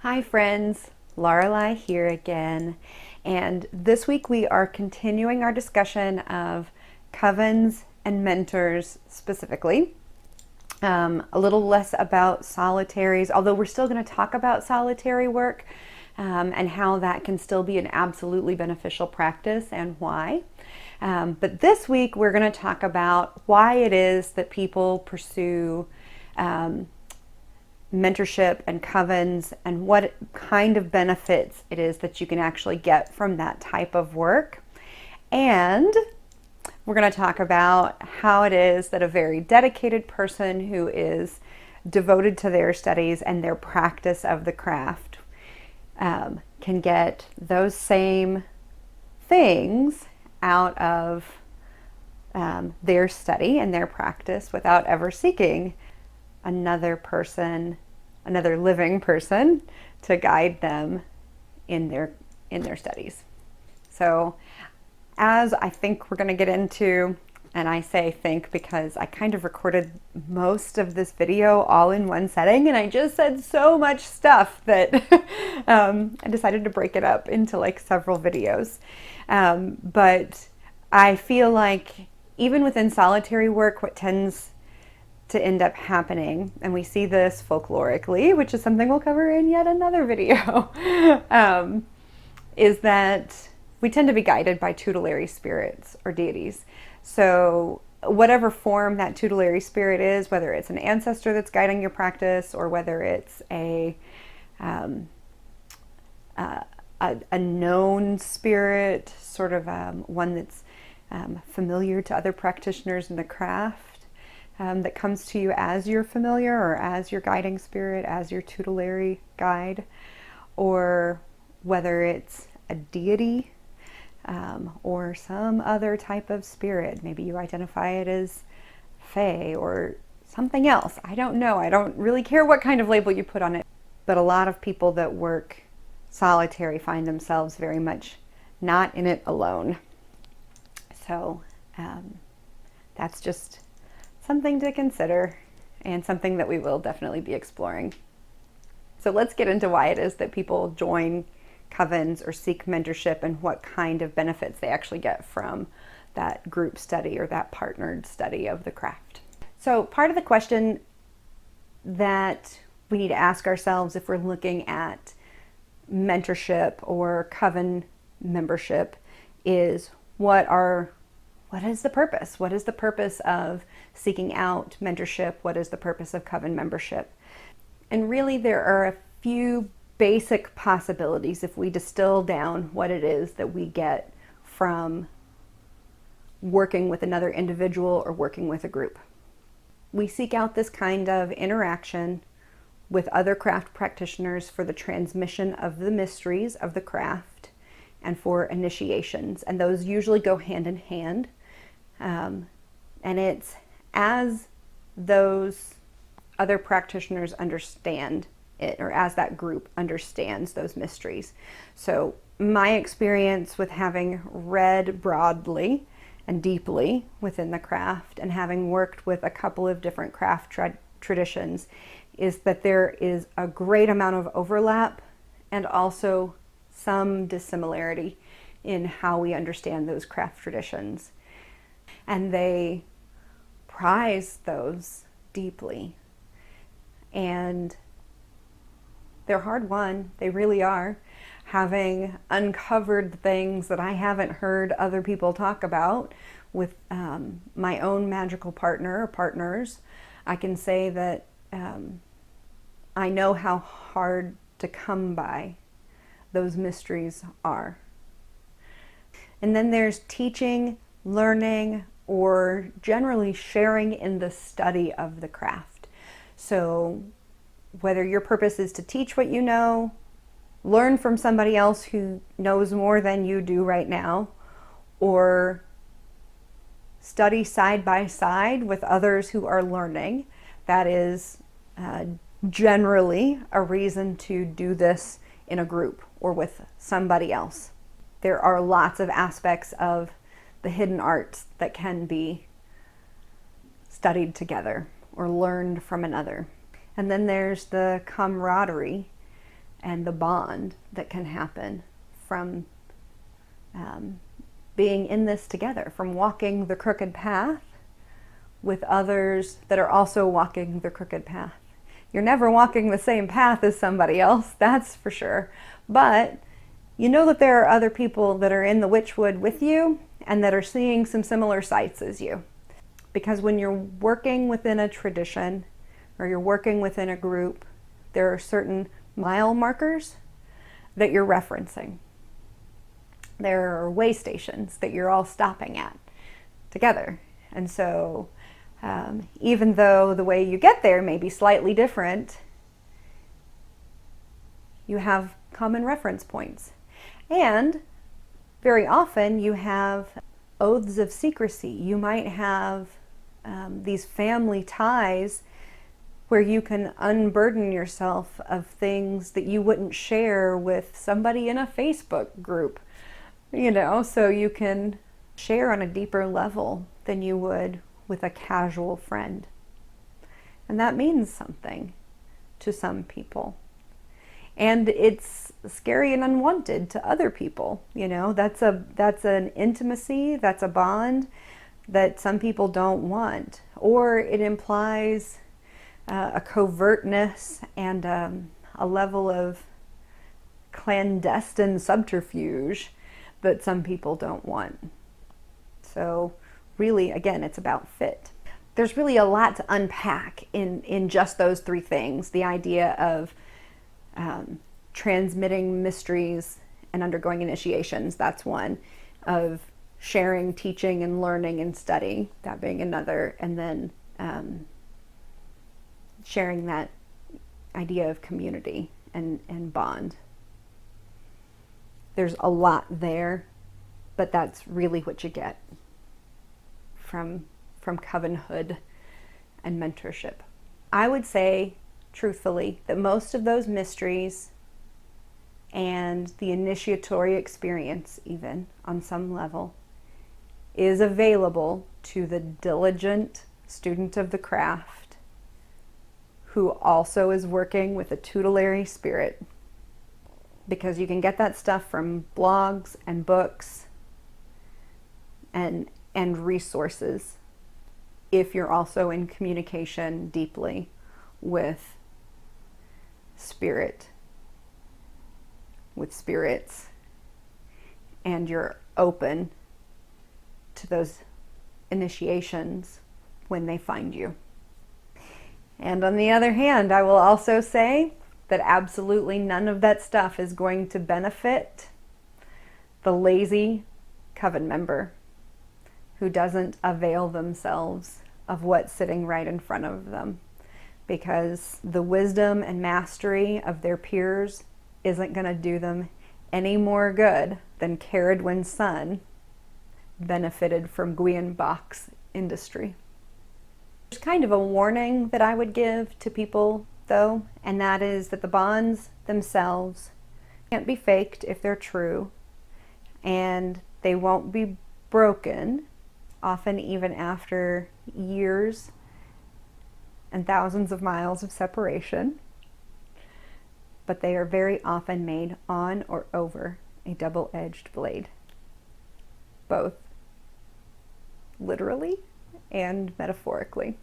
Hi friends, Lorelei here again, and this week we are continuing our discussion of covens and mentors specifically. A little less about solitaries, although we're still going to talk about solitary work and how that can still be an absolutely beneficial practice and why. But this week we're going to talk about why it is that people pursue mentorship and covens and what kind of benefits it is that you can actually get from that type of work. And we're going to talk about how it is that a very dedicated person who is devoted to their studies and their practice of the craft can get those same things out of their study and their practice without ever seeking another person, another living person, to guide them in their studies. So as I think we're going to get into, and I say think because I kind of recorded most of this video all in one setting and I just said so much stuff that I decided to break it up into like several videos. But I feel like even within solitary work, what tends to end up happening, and we see this folklorically, which is something we'll cover in yet another video, is that we tend to be guided by tutelary spirits or deities. So whatever form that tutelary spirit is, whether it's an ancestor that's guiding your practice or whether it's a known spirit, sort of one that's familiar to other practitioners in the craft, that comes to you as your familiar or as your guiding spirit, as your tutelary guide, or whether it's a deity or some other type of spirit. Maybe you identify it as fae or something else. I don't know. I don't really care what kind of label you put on it. But a lot of people that work solitary find themselves very much not in it alone. So that's just something to consider and something that we will definitely be exploring. So let's get into why it is that people join covens or seek mentorship and what kind of benefits they actually get from that group study or that partnered study of the craft. So part of the question that we need to ask ourselves if we're looking at mentorship or coven membership is what is the purpose? What is the purpose of seeking out mentorship? What is the purpose of coven membership? And really there are a few basic possibilities if we distill down what it is that we get from working with another individual or working with a group. We seek out this kind of interaction with other craft practitioners for the transmission of the mysteries of the craft and for initiations, and those usually go hand in hand. And it's as those other practitioners understand it, or as that group understands those mysteries. So my experience with having read broadly and deeply within the craft and having worked with a couple of different craft traditions is that there is a great amount of overlap and also some dissimilarity in how we understand those craft traditions. And they prize those deeply. And they're hard won. They really are. Having uncovered things that I haven't heard other people talk about with my own magical partner or partners, I can say that I know how hard to come by those mysteries are. And then there's teaching, learning, or generally sharing in the study of the craft. So whether your purpose is to teach what you know, learn from somebody else who knows more than you do right now, or study side by side with others who are learning, that is generally a reason to do this in a group or with somebody else. There are lots of aspects of the hidden arts that can be studied together or learned from another. And then there's the camaraderie and the bond that can happen from being in this together, from walking the crooked path with others that are also walking the crooked path. You're never walking the same path as somebody else, that's for sure. But you know that there are other people that are in the witchwood with you and that are seeing some similar sights as you. Because when you're working within a tradition or you're working within a group, there are certain mile markers that you're referencing. There are way stations that you're all stopping at together. And so even though the way you get there may be slightly different, you have common reference points. And very often you have oaths of secrecy. You might have these family ties where you can unburden yourself of things that you wouldn't share with somebody in a Facebook group, you know, so you can share on a deeper level than you would with a casual friend. And that means something to some people. And it's scary and unwanted to other people, you know. That's an intimacy, that's a bond that some people don't want. Or it implies a covertness and a level of clandestine subterfuge that some people don't want. So really, again, it's about fit. There's really a lot to unpack in just those three things. The idea of transmitting mysteries and undergoing initiations, that's one. Of sharing, teaching, and learning and study, that being another. And then sharing that idea of community and bond. There's a lot there, but that's really what you get from covenhood and mentorship. I would say, truthfully, that most of those mysteries and the initiatory experience, even on some level, is available to the diligent student of the craft who also is working with a tutelary spirit. Because you can get that stuff from blogs and books and resources if you're also in communication deeply with spirit, with spirits, and you're open to those initiations when they find you. And on the other hand, I will also say that absolutely none of that stuff is going to benefit the lazy coven member who doesn't avail themselves of what's sitting right in front of them, because the wisdom and mastery of their peers isn't going to do them any more good than Caradwin's son benefited from Gwion Bach's industry. There's kind of a warning that I would give to people, though, and that is that the bonds themselves can't be faked if they're true, and they won't be broken, often even after years and thousands of miles of separation, but they are very often made on or over a double-edged blade, both literally and metaphorically.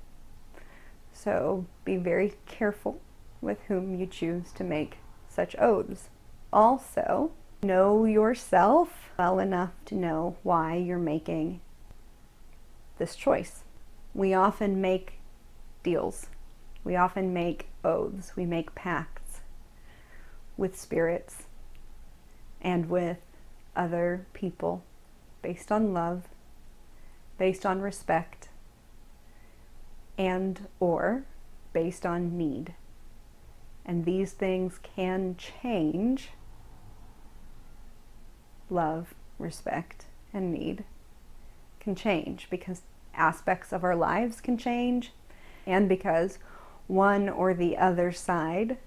So be very careful with whom you choose to make such oaths. Also, know yourself well enough to know why you're making this choice. We often make deals. We often make oaths. We make pacts with spirits and with other people based on love, based on respect, and or based on need. And these things can change. Love, respect, and need can change because aspects of our lives can change, and because one or the other side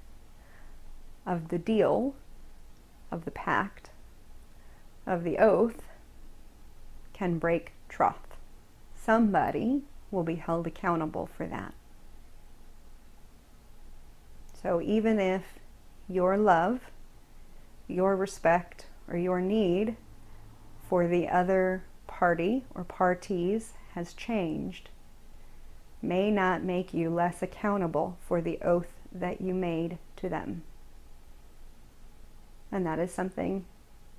of the deal, of the pact, of the oath, can break troth. Somebody will be held accountable for that. So even if your love, your respect, or your need for the other party or parties has changed may not make you less accountable for the oath that you made to them. And that is something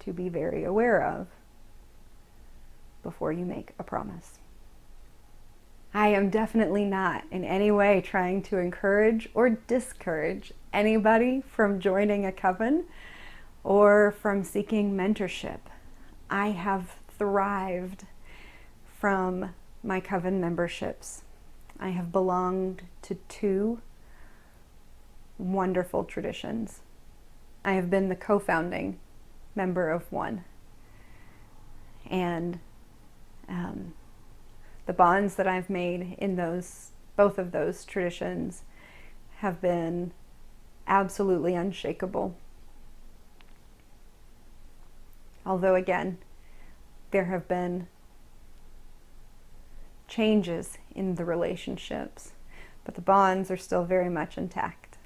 to be very aware of before you make a promise. I am definitely not in any way trying to encourage or discourage anybody from joining a coven or from seeking mentorship. I have thrived from my coven memberships. I have belonged to 2 wonderful traditions. I have been the co-founding member of one. And the bonds that I've made in both of those traditions have been absolutely unshakable. Although again, there have been changes in the relationships, but the bonds are still very much intact.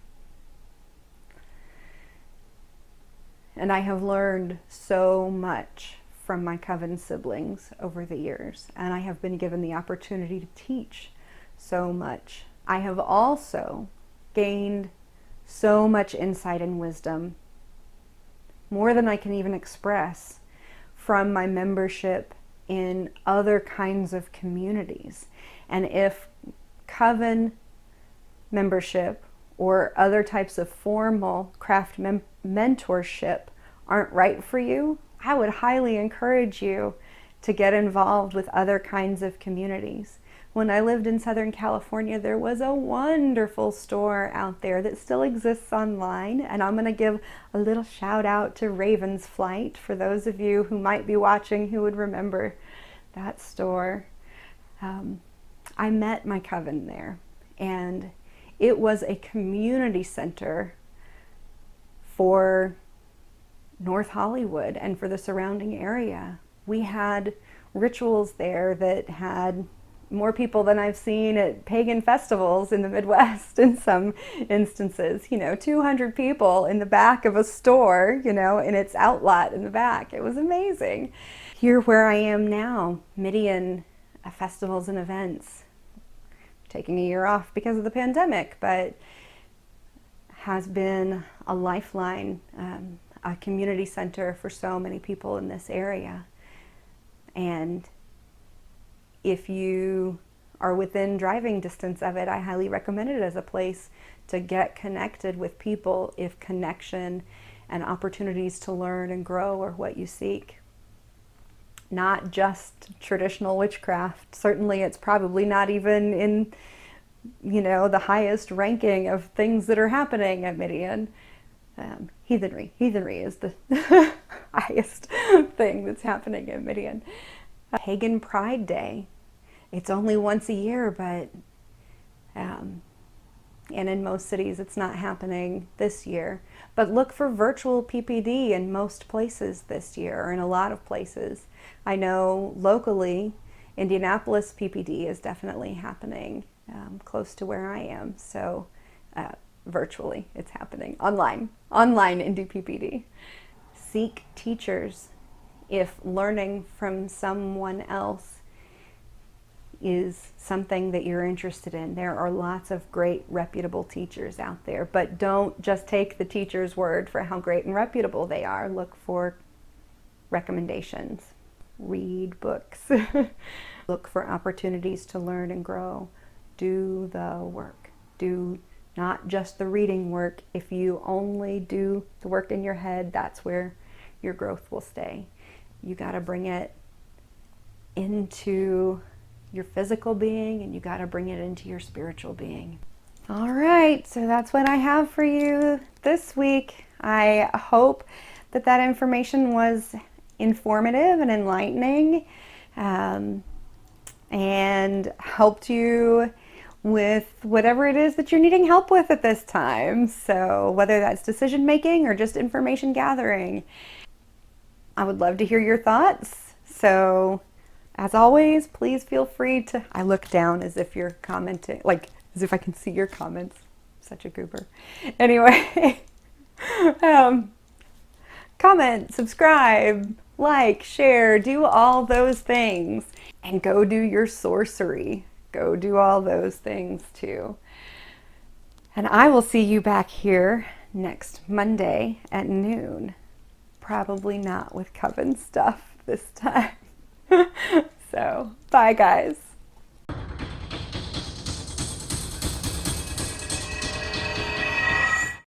And I have learned so much from my coven siblings over the years, and I have been given the opportunity to teach so much. I have also gained so much insight and wisdom, more than I can even express, from my membership in other kinds of communities. And if coven membership or other types of formal craft mentorship aren't right for you, I would highly encourage you to get involved with other kinds of communities. When I lived in Southern California, there was a wonderful store out there that still exists online, and I'm going to give a little shout out to Raven's Flight for those of you who might be watching who would remember that store. I met my coven there, and it was a community center for North Hollywood and for the surrounding area. We had rituals there that had more people than I've seen at pagan festivals in the Midwest in some instances. 200 people in the back of a store, in its outlet in the back. It was amazing. Here where I am now, Midian festivals and events, taking a year off because of the pandemic, but has been a lifeline, a community center for so many people in this area. And if you are within driving distance of it, I highly recommend it as a place to get connected with people if connection and opportunities to learn and grow are what you seek. Not just traditional witchcraft. Certainly it's probably not even in, the highest ranking of things that are happening at Midian. Heathenry is the highest thing that's happening at Midian. Pagan Pride Day. It's only once a year, but and in most cities it's not happening this year. But look for virtual PPD in most places this year, or in a lot of places. I know locally, Indianapolis PPD is definitely happening close to where I am. So virtually it's happening. Online Indie PPD. Seek teachers if learning from someone else is something that you're interested in. There are lots of great reputable teachers out there, but don't just take the teacher's word for how great and reputable they are. Look for recommendations. Read books. Look for opportunities to learn and grow. Do the work. Do not just the reading work. If you only do the work in your head, that's where your growth will stay. You got to bring it into your physical being, and you got to bring it into your spiritual being. All right, so that's what I have for you this week. I hope that information was informative and enlightening, and helped you with whatever it is that you're needing help with at this time. So whether that's decision making or just information gathering, I would love to hear your thoughts. So as always, please feel free to, I look down as if you're commenting, like as if I can see your comments. Such a goober. Anyway, Comment, subscribe, like, share, do all those things. And go do your sorcery. Go do all those things too. And I will see you back here next Monday at noon. Probably not with coven stuff this time. So, bye guys.